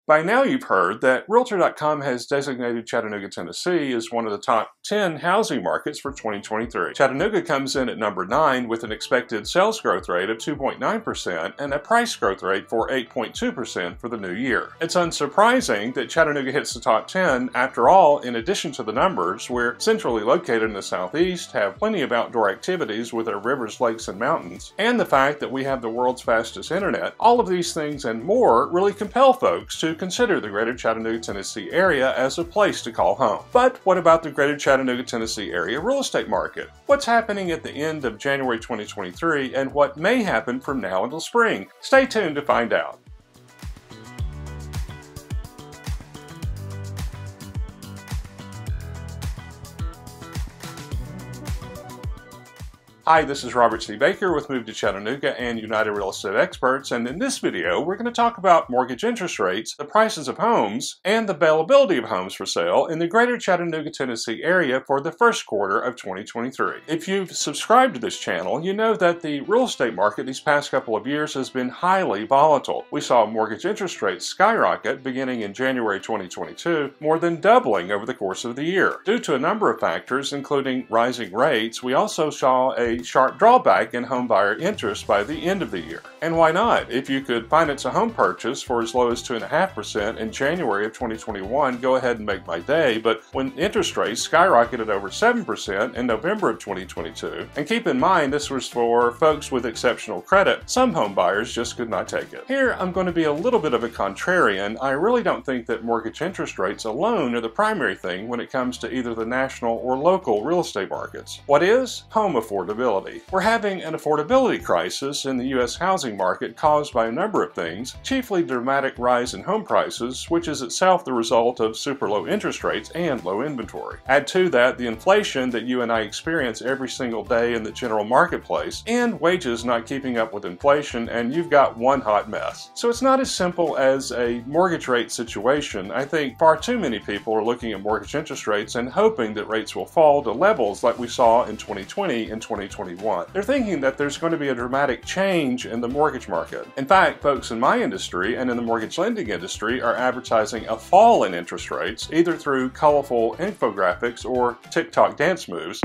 By now you've heard that Realtor.com has designated Chattanooga, Tennessee as one of the top 10 housing markets for 2023. Chattanooga comes in at number 9 with an expected sales growth rate of 2.9% and a price growth rate for 8.2% for the new year. It's unsurprising that Chattanooga hits the top 10. After all, in addition to the numbers, we're centrally located in the southeast, have plenty of outdoor activities with our rivers, lakes, and mountains, and the fact that we have the world's fastest internet. All of these things and more really compel folks to consider the greater Chattanooga, Tennessee area as a place to call home. But what about the greater Chattanooga, Tennessee area real estate market? What's happening at the end of January 2023 and what may happen from now until spring? Stay tuned to find out. Hi, this is Robert C. Baker with Move to Chattanooga and United Real Estate Experts, and in this video we're going to talk about mortgage interest rates, the prices of homes, and the availability of homes for sale in the greater Chattanooga, Tennessee area for the first quarter of 2023. If you've subscribed to this channel, you know that the real estate market these past couple of years has been highly volatile. We saw mortgage interest rates skyrocket beginning in January 2022, more than doubling over the course of the year. Due to a number of factors, including rising rates, we also saw a sharp drawback in home buyer interest by the end of the year. And why not? If you could finance a home purchase for as low as 2.5% in January of 2021, go ahead and make my day. But when interest rates skyrocketed over 7% in November of 2022, and keep in mind this was for folks with exceptional credit, some home buyers just could not take it. Here I'm going to be a little bit of a contrarian. I really don't think that mortgage interest rates alone are the primary thing when it comes to either the national or local real estate markets. What is? Home affordability. We're having an affordability crisis in the U.S. housing market caused by a number of things, chiefly the dramatic rise in home prices, which is itself the result of super low interest rates and low inventory. Add to that the inflation that you and I experience every single day in the general marketplace, and wages not keeping up with inflation, and you've got one hot mess. So it's not as simple as a mortgage rate situation. I think far too many people are looking at mortgage interest rates and hoping that rates will fall to levels like we saw in 2020 and 2021. They're thinking that there's going to be a dramatic change in the mortgage market. In fact, folks in my industry and in the mortgage lending industry are advertising a fall in interest rates, either through colorful infographics or TikTok dance moves,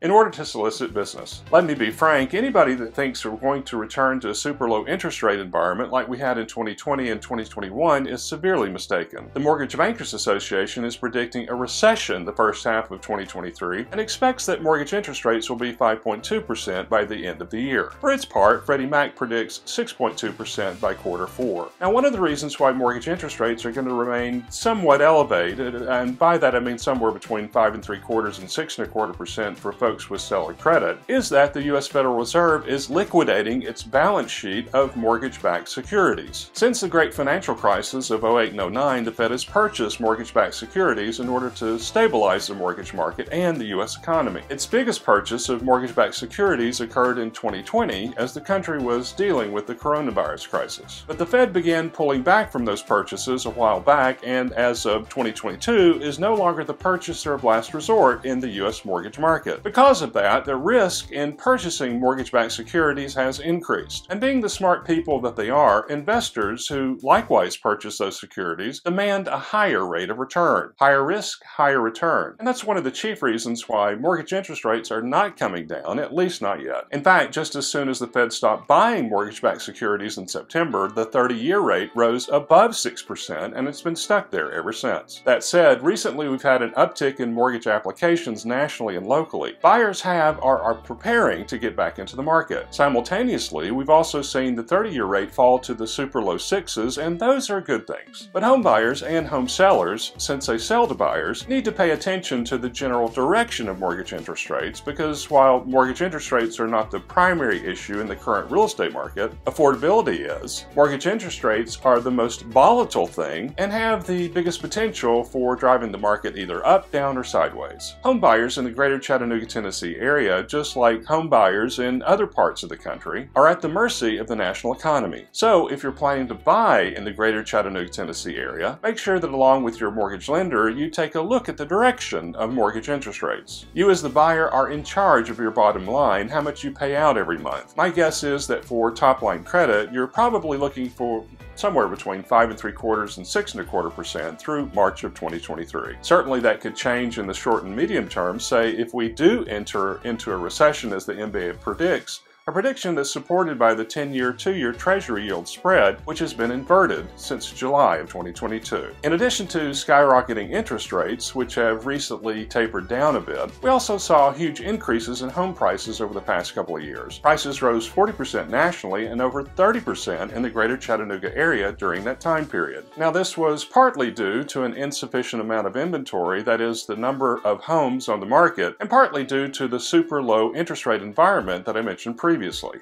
in order to solicit business. Let me be frank, anybody that thinks we're going to return to a super low interest rate environment like we had in 2020 and 2021 is severely mistaken. The Mortgage Bankers Association is predicting a recession the first half of 2023 and expects that mortgage interest rates will be 5.2% by the end of the year. For its part, Freddie Mac predicts 6.2% by quarter 4. Now, one of the reasons why mortgage interest rates are going to remain somewhat elevated, and by that I mean somewhere between 5.75% and 6.25% for folks with stellar credit, is that the U.S. Federal Reserve is liquidating its balance sheet of mortgage-backed securities. Since the great financial crisis of 08 and 09, the Fed has purchased mortgage-backed securities in order to stabilize the mortgage market and the U.S. economy. Its biggest purchase of mortgage-backed securities occurred in 2020 as the country was dealing with the coronavirus crisis. But the Fed began pulling back from those purchases a while back, and as of 2022 is no longer the purchaser of last resort in the U.S. mortgage market. Because of that, the risk in purchasing mortgage-backed securities has increased. And being the smart people that they are, investors who likewise purchase those securities demand a higher rate of return. Higher risk, higher return. And that's one of the chief reasons why mortgage interest rates are not coming down, at least not yet. In fact, just as soon as the Fed stopped buying mortgage-backed securities in September, the 30-year rate rose above 6%, and it's been stuck there ever since. That said, recently we've had an uptick in mortgage applications nationally and locally. Buyers are preparing to get back into the market. Simultaneously, we've also seen the 30-year rate fall to the super low 6s, and those are good things. But home buyers and home sellers, since they sell to buyers, need to pay attention to the general direction of mortgage interest rates, because while mortgage interest rates are not the primary issue in the current real estate market, affordability is. Mortgage interest rates are the most volatile thing and have the biggest potential for driving the market either up, down, or sideways. Home buyers in the greater Chattanooga, Tennessee area, just like home buyers in other parts of the country, are at the mercy of the national economy. So if you're planning to buy in the greater Chattanooga, Tennessee area, make sure that along with your mortgage lender, you take a look at the direction of mortgage interest rates. You as the buyer are in charge of your bottom line, how much you pay out every month. My guess is that for top line credit, you're probably looking for somewhere between 5.75% and 6.25% through March of 2023. Certainly that could change in the short and medium term, say if we do enter into a recession as the MBA predicts, a prediction that's supported by the 10-year, 2-year Treasury yield spread, which has been inverted since July of 2022. In addition to skyrocketing interest rates, which have recently tapered down a bit, we also saw huge increases in home prices over the past couple of years. Prices rose 40% nationally and over 30% in the greater Chattanooga area during that time period. Now, this was partly due to an insufficient amount of inventory, that is, the number of homes on the market, and partly due to the super low interest rate environment that I mentioned previously.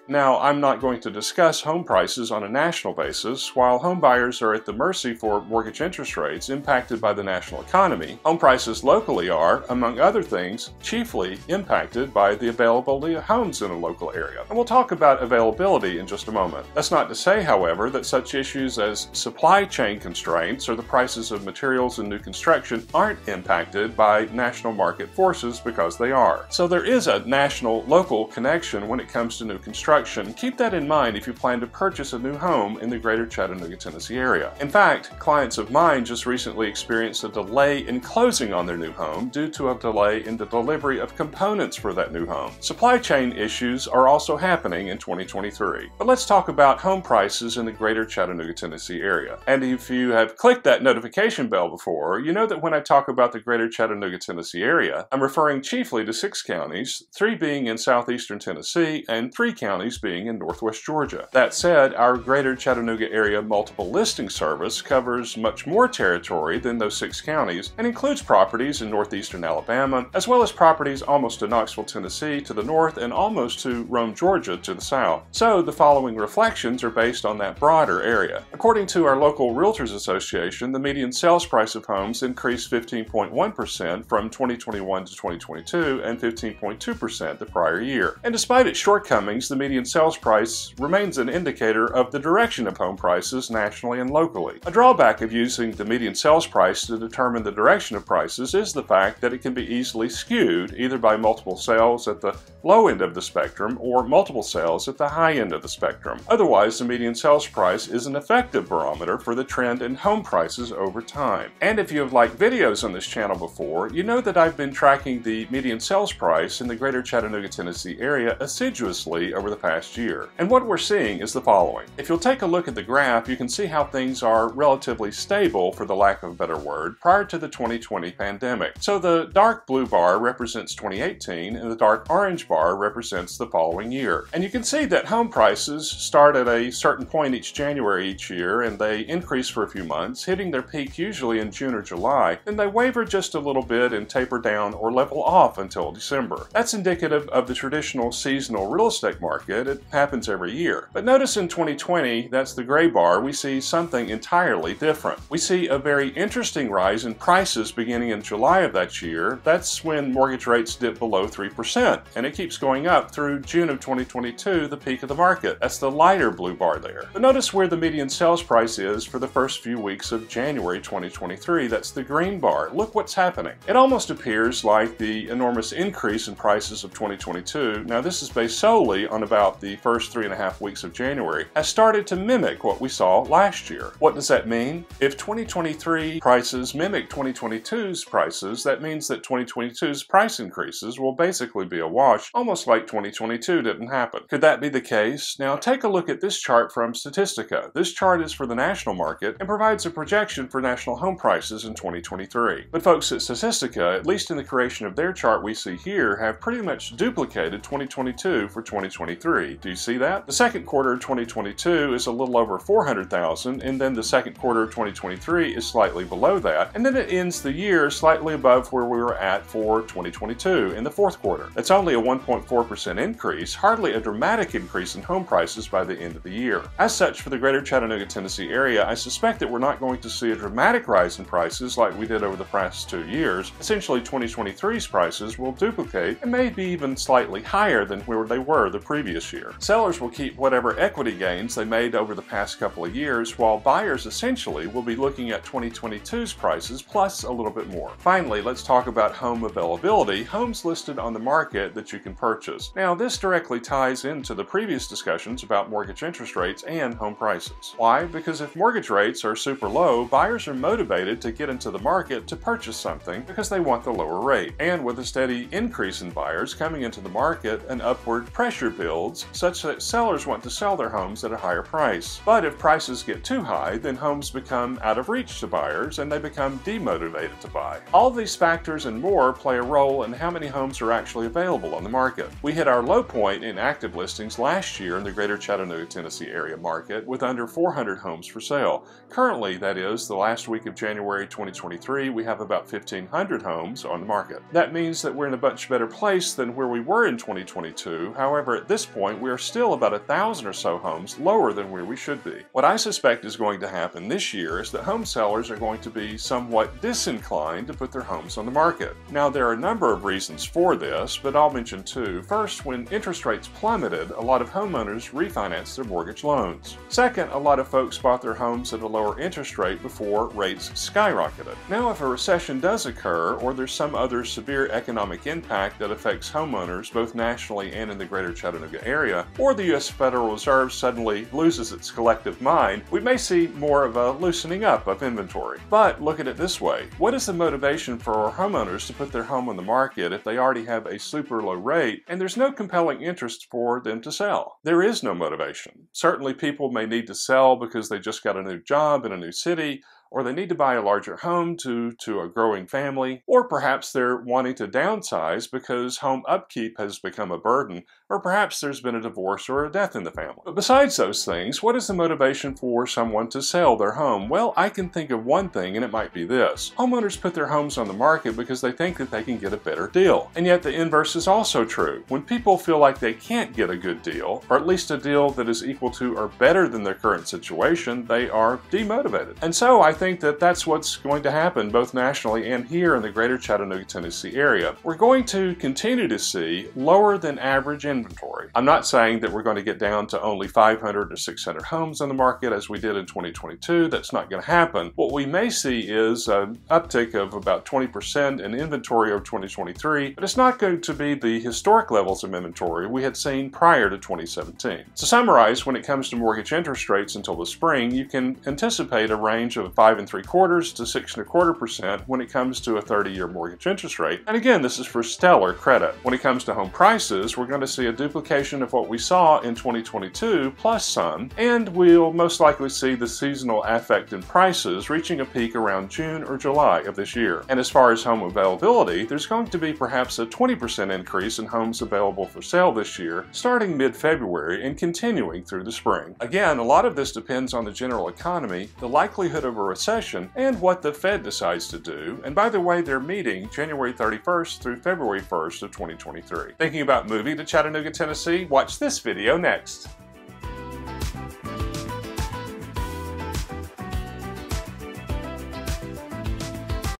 Now, I'm not going to discuss home prices on a national basis. While home buyers are at the mercy for mortgage interest rates impacted by the national economy, home prices locally are, among other things, chiefly impacted by the availability of homes in a local area. And we'll talk about availability in just a moment. That's not to say, however, that such issues as supply chain constraints or the prices of materials in new construction aren't impacted by national market forces, because they are. So there is a national-local connection when it comes to new construction. Keep that in mind if you plan to purchase a new home in the greater Chattanooga, Tennessee area. In fact, clients of mine just recently experienced a delay in closing on their new home due to a delay in the delivery of components for that new home. Supply chain issues are also happening in 2023. But let's talk about home prices in the greater Chattanooga, Tennessee area. And if you have clicked that notification bell before, you know that when I talk about the greater Chattanooga, Tennessee area, I'm referring chiefly to 6 counties, 3 being in southeastern Tennessee and 3 counties being in northwest Georgia. That said, our greater Chattanooga area multiple listing service covers much more territory than those 6 counties and includes properties in northeastern Alabama, as well as properties almost to Knoxville, Tennessee to the north and almost to Rome, Georgia to the south. So the following reflections are based on that broader area. According to our local Realtors Association, the median sales price of homes increased 15.1% from 2021 to 2022 and 15.2% the prior year. And despite its shortcomings, the median sales price remains an indicator of the direction of home prices nationally and locally. A drawback of using the median sales price to determine the direction of prices is the fact that it can be easily skewed either by multiple sales at the low end of the spectrum or multiple sales at the high end of the spectrum. Otherwise, the median sales price is an effective barometer for the trend in home prices over time. And if you have liked videos on this channel before, you know that I've been tracking the median sales price in the greater Chattanooga, Tennessee area assiduously over the past year. And what we're seeing is the following. If you'll take a look at the graph, you can see how things are relatively stable, for the lack of a better word, prior to the 2020 pandemic. So the dark blue bar represents 2018 and the dark orange bar represents the following year. And you can see that home prices start at a certain point each January each year and they increase for a few months, hitting their peak usually in June or July. Then they waver just a little bit and taper down or level off until December. That's indicative of the traditional seasonal real estate market. It happens every year. But notice in 2020, that's the gray bar, we see something entirely different. We see a very interesting rise in prices beginning in July of that year. That's when mortgage rates dip below 3%, and it keeps going up through June of 2022, the peak of the market. That's the lighter blue bar there. But notice where the median sales price is for the first few weeks of January 2023. That's the green bar. Look what's happening. It almost appears like the enormous increase in prices of 2022. Now, this is based solely on about the first 3.5 weeks of January, has started to mimic what we saw last year. What does that mean? If 2023 prices mimic 2022's prices, that means that 2022's price increases will basically be a wash, almost like 2022 didn't happen. Could that be the case? Now take a look at this chart from Statistica. This chart is for the national market and provides a projection for national home prices in 2023. But folks at Statistica, at least in the creation of their chart we see here, have pretty much duplicated 2022 for 2023. Do you see that? The second quarter of 2022 is a little over 400,000, and then the second quarter of 2023 is slightly below that, and then it ends the year slightly above where we were at for 2022 in the fourth quarter. That's only a 1.4% increase, hardly a dramatic increase in home prices by the end of the year. As such, for the greater Chattanooga, Tennessee area, I suspect that we're not going to see a dramatic rise in prices like we did over the past 2 years. Essentially, 2023's prices will duplicate and maybe even slightly higher than where they were occur the previous year. Sellers will keep whatever equity gains they made over the past couple of years, while buyers essentially will be looking at 2022's prices plus a little bit more. Finally, let's talk about home availability, homes listed on the market that you can purchase. Now, this directly ties into the previous discussions about mortgage interest rates and home prices. Why? Because if mortgage rates are super low, buyers are motivated to get into the market to purchase something because they want the lower rate. And with a steady increase in buyers coming into the market, an upward pressure builds such that sellers want to sell their homes at a higher price. But if prices get too high, then homes become out of reach to buyers and they become demotivated to buy. All these factors and more play a role in how many homes are actually available on the market. We hit our low point in active listings last year in the greater Chattanooga, Tennessee area market with under 400 homes for sale. Currently, that is, the last week of January 2023, we have about 1,500 homes on the market. That means that we're in a much better place than where we were in 2022. However, at this point, we are still about 1,000 or so homes lower than where we should be. What I suspect is going to happen this year is that home sellers are going to be somewhat disinclined to put their homes on the market. Now, there are a number of reasons for this, but I'll mention two. First, when interest rates plummeted, a lot of homeowners refinanced their mortgage loans. Second, a lot of folks bought their homes at a lower interest rate before rates skyrocketed. Now, if a recession does occur, or there's some other severe economic impact that affects homeowners both nationally and in the greater Chattanooga area, or the U.S. Federal Reserve suddenly loses its collective mind, we may see more of a loosening up of inventory. But look at it this way. What is the motivation for homeowners to put their home on the market if they already have a super low rate and there's no compelling interest for them to sell? There is no motivation. Certainly people may need to sell because they just got a new job in a new city, or they need to buy a larger home to a growing family, or perhaps they're wanting to downsize because home upkeep has become a burden, or perhaps there's been a divorce or a death in the family. But besides those things, what is the motivation for someone to sell their home? Well, I can think of one thing, and it might be this. Homeowners put their homes on the market because they think that they can get a better deal. And yet the inverse is also true. When people feel like they can't get a good deal, or at least a deal that is equal to or better than their current situation, they are demotivated. And so I think that that's what's going to happen both nationally and here in the greater Chattanooga, Tennessee area. We're going to continue to see lower than average inventory. I'm not saying that we're going to get down to only 500 or 600 homes on the market as we did in 2022. That's not going to happen. What we may see is an uptick of about 20% in inventory over 2023, but it's not going to be the historic levels of inventory we had seen prior to 2017. To summarize, when it comes to mortgage interest rates until the spring, you can anticipate a range of 5.75% to 6.25% when it comes to a 30-year mortgage interest rate. And again, this is for stellar credit. When it comes to home prices, we're going to see a duplication of what we saw in 2022 plus some, and we'll most likely see the seasonal affect in prices reaching a peak around June or July of this year. And as far as home availability, there's going to be perhaps a 20% increase in homes available for sale this year, starting mid-February and continuing through the spring. Again, a lot of this depends on the general economy, the likelihood of a recession, and what the Fed decides to do. And by the way, they're meeting January 31st through February 1st of 2023. Thinking about moving to Chattanooga, Tennessee? Watch this video next.